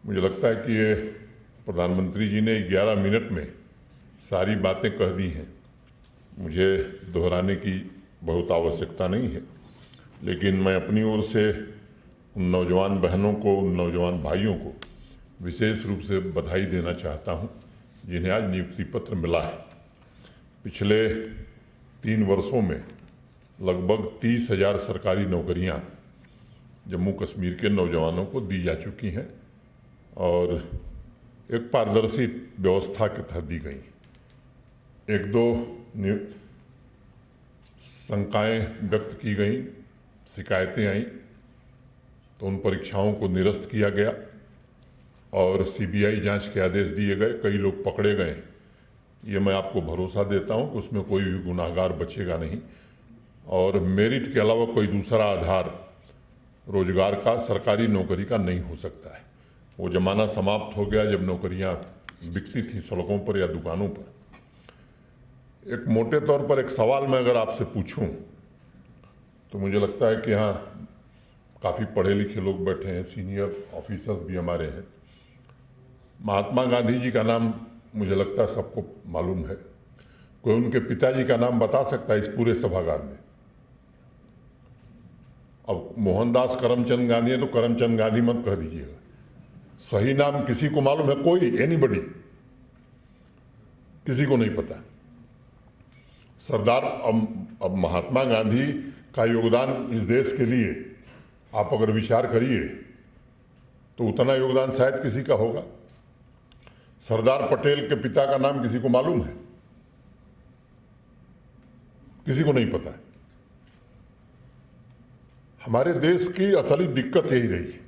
मुझे लगता है कि ये प्रधानमंत्री जी ने 11 मिनट में सारी बातें कह दी हैं। मुझे दोहराने की बहुत आवश्यकता नहीं है, लेकिन मैं अपनी ओर से उन नौजवान बहनों को, उन नौजवान भाइयों को विशेष रूप से बधाई देना चाहता हूं, जिन्हें आज नियुक्ति पत्र मिला है। पिछले 3 वर्षों में लगभग 30,000 सरकारी नौकरियां जम्मू कश्मीर के नौजवानों को दी जा चुकी हैं और एक पारदर्शी व्यवस्था के तहत दी गई। 1-2 शंकाएं व्यक्त की गई, शिकायतें आई, तो उन परीक्षाओं को निरस्त किया गया और सीबीआई जांच के आदेश दिए गए। कई लोग पकड़े गए। ये मैं आपको भरोसा देता हूं कि उसमें कोई भी गुनाहगार बचेगा नहीं और मेरिट के अलावा कोई दूसरा आधार रोजगार का, सरकारी नौकरी का नहीं हो सकता है। वो जमाना समाप्त हो गया जब नौकरियां बिकती थी सड़कों पर या दुकानों पर। एक मोटे तौर पर एक सवाल मैं अगर आपसे पूछूं तो मुझे लगता है कि यहाँ काफ़ी पढ़े लिखे लोग बैठे हैं, सीनियर ऑफिसर्स भी हमारे हैं। महात्मा गांधी जी का नाम मुझे लगता है सबको मालूम है। कोई उनके पिताजी का नाम बता सकता है इस पूरे सभागार में? अब मोहनदास करमचंद गांधी है तो करमचंद गांधी मत कह दीजिएगा। सही नाम किसी को मालूम है? कोई, एनीबडी? किसी को नहीं पता। सरदार अब महात्मा गांधी का योगदान इस देश के लिए आप अगर विचार करिए तो उतना योगदान शायद किसी का होगा। सरदार पटेल के पिता का नाम किसी को मालूम है? किसी को नहीं पता है। हमारे देश की असली दिक्कत यही रही है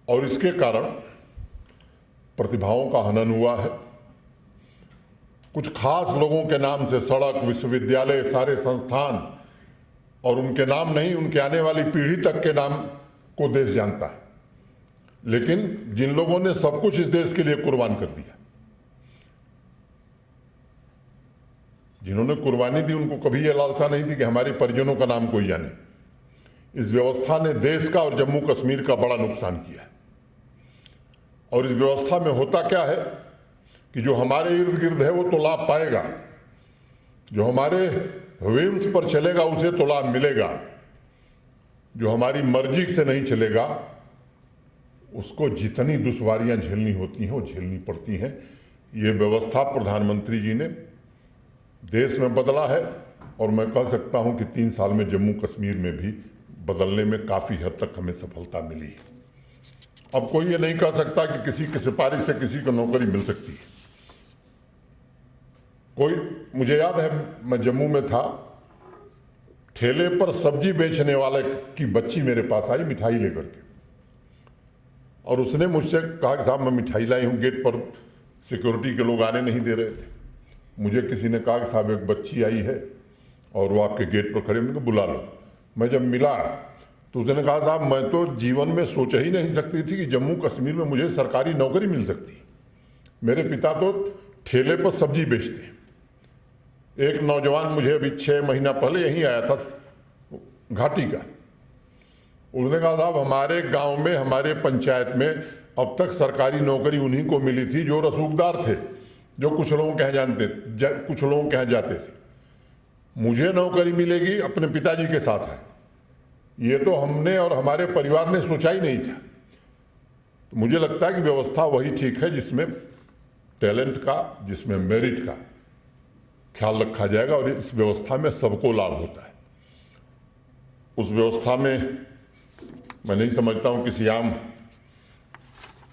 और इसके कारण प्रतिभाओं का हनन हुआ है। कुछ खास लोगों के नाम से सड़क, विश्वविद्यालय, सारे संस्थान और उनके नाम नहीं, उनके आने वाली पीढ़ी तक के नाम को देश जानता है। लेकिन जिन लोगों ने सब कुछ इस देश के लिए कुर्बान कर दिया, जिन्होंने कुर्बानी दी, उनको कभी यह लालसा नहीं थी कि हमारे परिजनों का नाम कोई जाने। इस व्यवस्था ने देश का और जम्मू कश्मीर का बड़ा नुकसान किया है। और इस व्यवस्था में होता क्या है कि जो हमारे इर्द गिर्द है वो तो लाभ पाएगा, जो हमारे व्हील्स पर चलेगा उसे तो लाभ मिलेगा, जो हमारी मर्जी से नहीं चलेगा उसको जितनी दुश्वारियां झेलनी होती हैं वो झेलनी पड़ती हैं। ये व्यवस्था प्रधानमंत्री जी ने देश में बदला है और मैं कह सकता हूं कि 3 साल में जम्मू कश्मीर में भी बदलने में काफ़ी हद तक हमें सफलता मिली है। अब कोई ये नहीं कह सकता कि किसी की सिफारिश से किसी को नौकरी मिल सकती है। मुझे याद है, मैं जम्मू में था, ठेले पर सब्जी बेचने वाले की बच्ची मेरे पास आई मिठाई लेकर के और उसने मुझसे कहा कि साहब मैं मिठाई लाई हूँ, गेट पर सिक्योरिटी के लोग आने नहीं दे रहे थे। मुझे किसी ने कहा कि साहब एक बच्ची आई है और वो आपके गेट पर खड़े, उनको बुला लो। मैं जब मिला तो उसने कहा साहब मैं तो जीवन में सोच ही नहीं सकती थी कि जम्मू कश्मीर में मुझे सरकारी नौकरी मिल सकती है। मेरे पिता तो ठेले पर सब्जी बेचते। एक नौजवान मुझे अभी 6 महीना पहले यहीं आया था घाटी का, उसने कहा साहब हमारे गांव में, हमारे पंचायत में अब तक सरकारी नौकरी उन्हीं को मिली थी जो रसूखदार थे, जो कुछ लोगों के यहाँ कुछ लोगों के यहाँ जाते थे। मुझे नौकरी मिलेगी अपने पिताजी के साथ है, ये तो हमने और हमारे परिवार ने सोचा ही नहीं था। तो मुझे लगता है कि व्यवस्था वही ठीक है जिसमें टैलेंट का, जिसमें मेरिट का ख्याल रखा जाएगा और इस व्यवस्था में सबको लाभ होता है। उस व्यवस्था में मैं नहीं समझता हूं किसी आम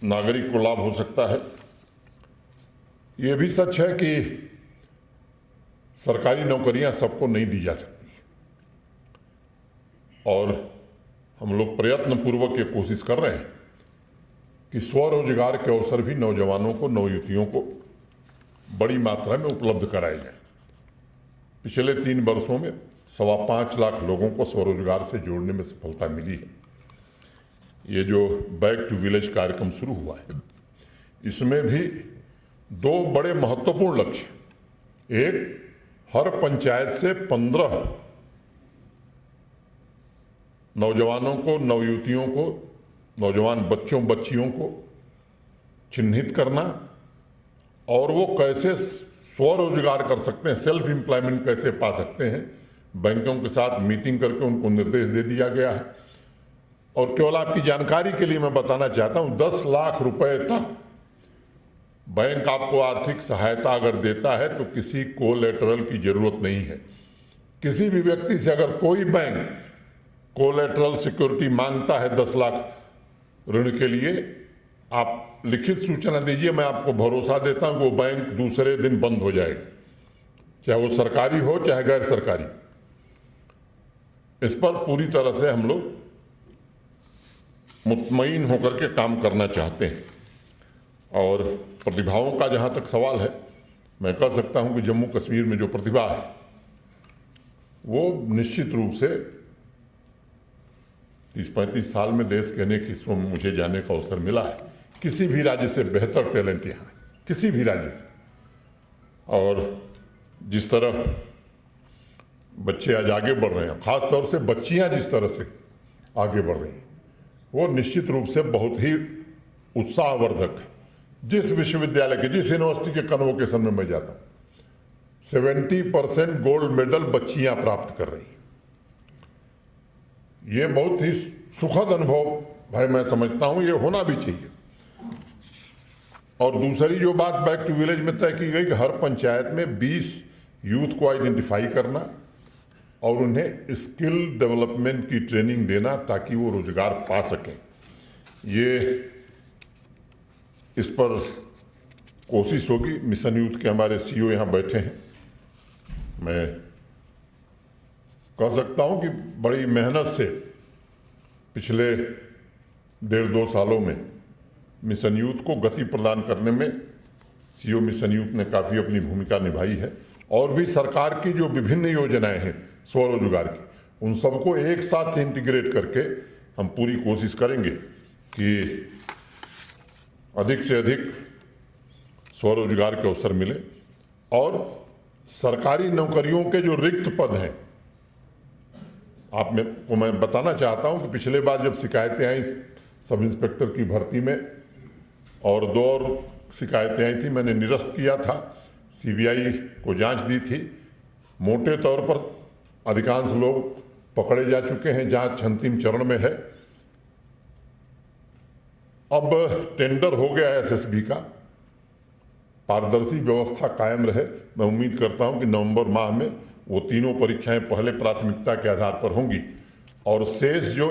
नागरिक को लाभ हो सकता है। ये भी सच है कि सरकारी नौकरियां सबको नहीं दी जा सकती और हम लोग प्रयत्न पूर्वक ये कोशिश कर रहे हैं कि स्वरोजगार के अवसर भी नौजवानों को, नवयुवतियों को बड़ी मात्रा में उपलब्ध कराए जाए। पिछले 3 वर्षों में 5.25 लाख लोगों को स्वरोजगार से जोड़ने में सफलता मिली है। ये जो बैक टू विलेज कार्यक्रम शुरू हुआ है, इसमें भी 2 बड़े महत्वपूर्ण लक्ष्य। एक, हर पंचायत से 15 नौजवानों को, नवयुवतियों को, नौजवान बच्चों बच्चियों को चिन्हित करना और वो कैसे स्वरोजगार कर सकते हैं, सेल्फ एम्प्लॉयमेंट कैसे पा सकते हैं, बैंकों के साथ मीटिंग करके उनको निर्देश दे दिया गया है। और केवल आपकी जानकारी के लिए मैं बताना चाहता हूं, 10 लाख रुपए तक बैंक आपको आर्थिक सहायता अगर देता है तो किसी कोलेटरल की जरूरत नहीं है। किसी भी व्यक्ति से अगर कोई बैंक कोलेटरल सिक्योरिटी मांगता है 10 लाख ऋण के लिए, आप लिखित सूचना दीजिए, मैं आपको भरोसा देता हूं कि वो बैंक दूसरे दिन बंद हो जाएगा, चाहे वो सरकारी हो चाहे गैर सरकारी। इस पर पूरी तरह से हम लोग मुतमईन होकर के काम करना चाहते हैं। और प्रतिभाओं का जहां तक सवाल है, मैं कह सकता हूं कि जम्मू कश्मीर में जो प्रतिभा है वो निश्चित रूप से 30-35 साल में देश के अनेक हिस्सों में मुझे जाने का अवसर मिला है। किसी भी राज्य से बेहतर टैलेंट यहाँ है, किसी भी राज्य से। और जिस तरह बच्चे आज आगे बढ़ रहे हैं, खास तौर से बच्चियां जिस तरह से आगे बढ़ रही हैं, वो निश्चित रूप से बहुत ही उत्साहवर्धक है। जिस विश्वविद्यालय के, जिस यूनिवर्सिटी के कन्वोकेशन में मैं जाता हूं, 70% गोल्ड मेडल बच्चियां प्राप्त कर रही हैं। ये बहुत ही सुखद अनुभव भाई मैं समझता हूं, ये होना भी चाहिए। और दूसरी जो बात बैक टू विलेज में तय की गई कि हर पंचायत में 20 यूथ को आइडेंटिफाई करना और उन्हें स्किल डेवलपमेंट की ट्रेनिंग देना ताकि वो रोजगार पा सकें। ये इस पर कोशिश होगी। मिशन यूथ के हमारे सीईओ यहाँ बैठे हैं। मैं कह सकता हूँ कि बड़ी मेहनत से पिछले 1.5-2 सालों में मिशन यूथ को गति प्रदान करने में सीईओ मिशन यूथ ने काफ़ी अपनी भूमिका निभाई है। और भी सरकार की जो विभिन्न योजनाएं हैं स्वरोजगार की, उन सबको एक साथ इंटीग्रेट करके हम पूरी कोशिश करेंगे कि अधिक से अधिक स्वरोजगार के अवसर मिले। और सरकारी नौकरियों के जो रिक्त पद हैं, आप में को मैं बताना चाहता हूं कि पिछले बार जब शिकायतें आई सब इंस्पेक्टर की भर्ती में और 2 और शिकायतें आई थी, मैंने निरस्त किया था, सीबीआई को जांच दी थी। मोटे तौर पर अधिकांश लोग पकड़े जा चुके हैं, जांच अंतिम चरण में है। अब टेंडर हो गया है एसएसबी का, पारदर्शी व्यवस्था कायम रहे। मैं उम्मीद करता हूं कि नवंबर माह में वो तीनों परीक्षाएं पहले प्राथमिकता के आधार पर होंगी और शेष जो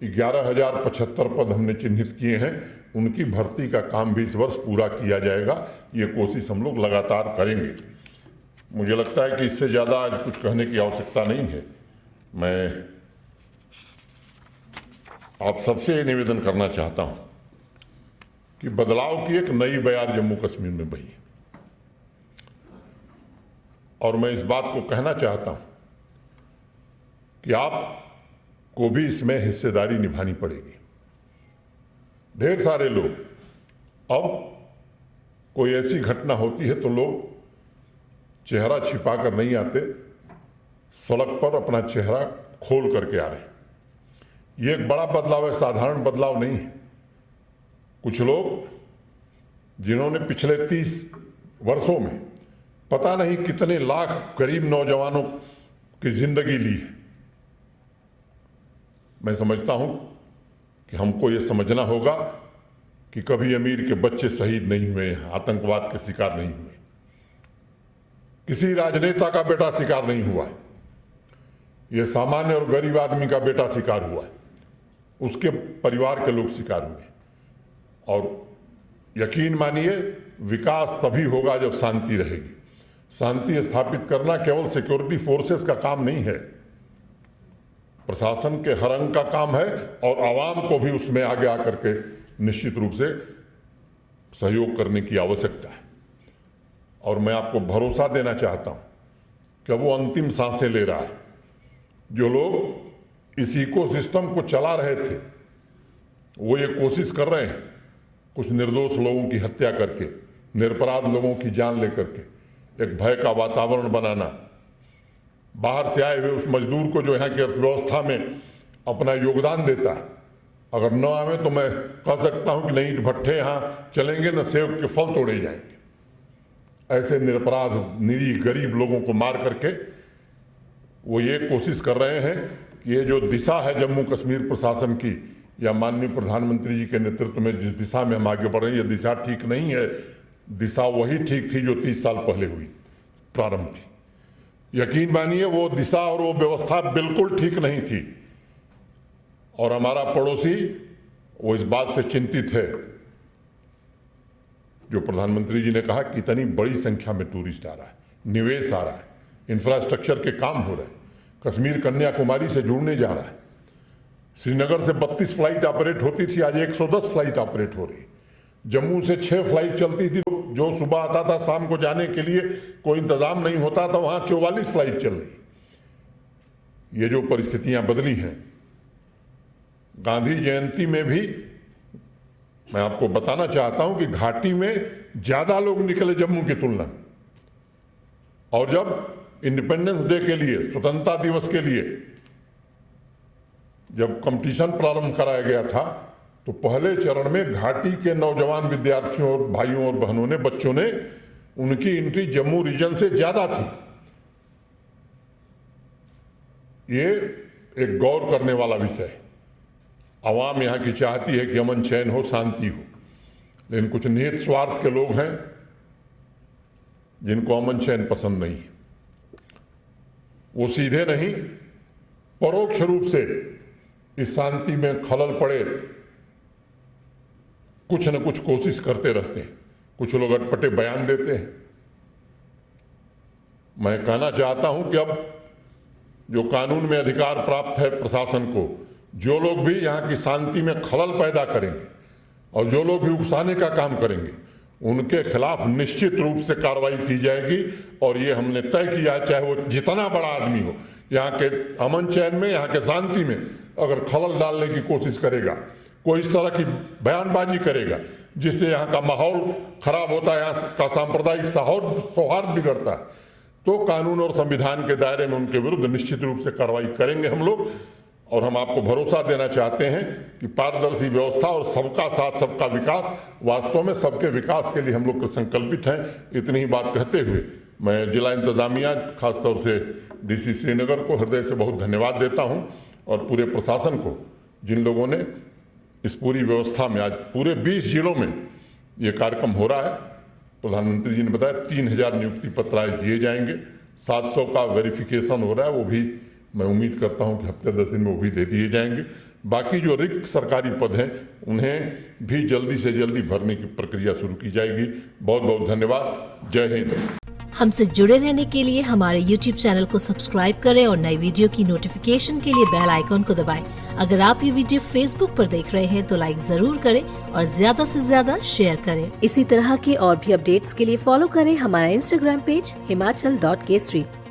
11,075 पद हमने चिन्हित किए हैं उनकी भर्ती का काम भी इस वर्ष पूरा किया जाएगा। ये कोशिश हम लोग लगातार करेंगे। मुझे लगता है कि इससे ज़्यादा आज कुछ कहने की आवश्यकता नहीं है। मैं आप सबसे ये निवेदन करना चाहता हूं कि बदलाव की एक नई बयार जम्मू कश्मीर में बही है। और मैं इस बात को कहना चाहता हूं कि आपको भी इसमें हिस्सेदारी निभानी पड़ेगी। ढेर सारे लोग, अब कोई ऐसी घटना होती है तो लोग चेहरा छिपा कर नहीं आते, सड़क पर अपना चेहरा खोल करके आ रहे हैं। ये एक बड़ा बदलाव है, साधारण बदलाव नहीं है। कुछ लोग जिन्होंने पिछले 30 वर्षों में पता नहीं कितने लाख गरीब नौजवानों की जिंदगी ली है, मैं समझता हूं कि हमको ये समझना होगा कि कभी अमीर के बच्चे शहीद नहीं हुए हैं, आतंकवाद के शिकार नहीं हुए, किसी राजनेता का बेटा शिकार नहीं हुआ है। ये सामान्य और गरीब आदमी का बेटा शिकार हुआ है, उसके परिवार के लोग शिकार हुए। और यकीन मानिए विकास तभी होगा जब शांति रहेगी। शांति स्थापित करना केवल सिक्योरिटी फोर्सेस का काम नहीं है, प्रशासन के हर अंग का काम है और आवाम को भी उसमें आगे आकर के निश्चित रूप से सहयोग करने की आवश्यकता है। और मैं आपको भरोसा देना चाहता हूं कि वो अंतिम सांसें ले रहा है। जो लोग इस इकोसिस्टम को चला रहे थे वो ये कोशिश कर रहे हैं कुछ निर्दोष लोगों की हत्या करके, निरपराध लोगों की जान लेकर के एक भय का वातावरण बनाना, बाहर से आए हुए उस मजदूर को जो यहाँ की अर्थव्यवस्था में अपना योगदान देता है। अगर न आवे तो मैं कह सकता हूं कि नहीं भट्ठे यहाँ चलेंगे न सेब के फल तोड़े जाएंगे। ऐसे निरपराध निरीह गरीब लोगों को मार करके वो ये कोशिश कर रहे हैं कि ये जो दिशा है जम्मू कश्मीर प्रशासन की या माननीय प्रधानमंत्री जी के नेतृत्व में जिस दिशा में हम आगे बढ़ रहे हैं, ये दिशा ठीक नहीं है। दिशा वही ठीक थी जो 30 साल पहले हुई प्रारंभ थी। यकीन मानिए वो दिशा और वो व्यवस्था बिल्कुल ठीक नहीं थी। और हमारा पड़ोसी वो इस बात से चिंतित है, जो प्रधानमंत्री जी ने कहा कि इतनी बड़ी संख्या में टूरिस्ट आ रहा है, निवेश आ रहा है, इंफ्रास्ट्रक्चर के काम हो रहे हैं, कश्मीर कन्याकुमारी से जुड़ने जा रहा है। श्रीनगर से 32 फ्लाइट ऑपरेट होती थी, आज 110 फ्लाइट ऑपरेट हो रही। जम्मू से 6 फ्लाइट चलती थी, जो सुबह आता था शाम को जाने के लिए कोई इंतजाम नहीं होता था, वहां 44 फ्लाइट चल रही। ये जो परिस्थितियां बदली हैं, गांधी जयंती में भी मैं आपको बताना चाहता हूं कि घाटी में ज्यादा लोग निकले जम्मू की तुलना में। और जब इंडिपेंडेंस डे के लिए, स्वतंत्रता दिवस के लिए जब कंपटीशन प्रारंभ कराया गया था, तो पहले चरण में घाटी के नौजवान विद्यार्थियों और भाइयों और बहनों ने, बच्चों ने, उनकी एंट्री जम्मू रीजन से ज्यादा थी। ये एक गौर करने वाला विषय है। आवाम यहाँ की चाहती है कि अमन चैन हो, शांति हो, लेकिन कुछ निहित स्वार्थ के लोग हैं जिनको अमन चैन पसंद नहीं है। वो सीधे नहीं, परोक्ष रूप से इस शांति में खलल पड़े कुछ न कुछ कोशिश करते रहते हैं। कुछ लोग अटपटे बयान देते हैं। मैं कहना चाहता हूं कि अब जो कानून में अधिकार प्राप्त है प्रशासन को, जो लोग भी यहाँ की शांति में खलल पैदा करेंगे और जो लोग भी उकसाने का काम करेंगे, उनके खिलाफ निश्चित रूप से कार्रवाई की जाएगी। और ये हमने तय किया है, चाहे वो जितना बड़ा आदमी हो, यहाँ के अमन चैन में, यहाँ के शांति में अगर खलल डालने की कोशिश करेगा, कोई इस तरह की बयानबाजी करेगा जिससे यहाँ का माहौल खराब होता है, यहाँ का सांप्रदायिक सौहार्द बिगड़ता है, तो कानून और संविधान के दायरे में उनके विरुद्ध निश्चित रूप से कार्रवाई करेंगे हम लोग। और हम आपको भरोसा देना चाहते हैं कि पारदर्शी व्यवस्था और सबका साथ सबका विकास, वास्तव में सबके विकास के लिए हम लोग संकल्पित हैं। इतनी ही बात कहते हुए मैं जिला इंतजामिया, खासतौर से डीसी श्रीनगर को हृदय से बहुत धन्यवाद देता हूं, और पूरे प्रशासन को, जिन लोगों ने इस पूरी व्यवस्था में, आज पूरे 20 जिलों में ये कार्यक्रम हो रहा है। प्रधानमंत्री जी ने बताया 3000 नियुक्ति पत्र आज दिए जाएंगे, 700 का वेरिफिकेशन हो रहा है, वो भी मैं उम्मीद करता हूं कि हफ्ते 10 दिन में वो भी दे दिए जाएंगे। बाकी जो रिक्त सरकारी पद हैं उन्हें भी जल्दी से जल्दी भरने की प्रक्रिया शुरू की जाएगी। बहुत बहुत धन्यवाद। जय हिंद। हमसे जुड़े रहने के लिए हमारे YouTube चैनल को सब्सक्राइब करें और नई वीडियो की नोटिफिकेशन के लिए बेल आइकॉन को दबाएं। अगर आप ये वीडियो Facebook पर देख रहे हैं तो लाइक जरूर करें और ज्यादा से ज्यादा शेयर करें। इसी तरह के और भी अपडेट्स के लिए फॉलो करें हमारा Instagram पेज himachal.kesari।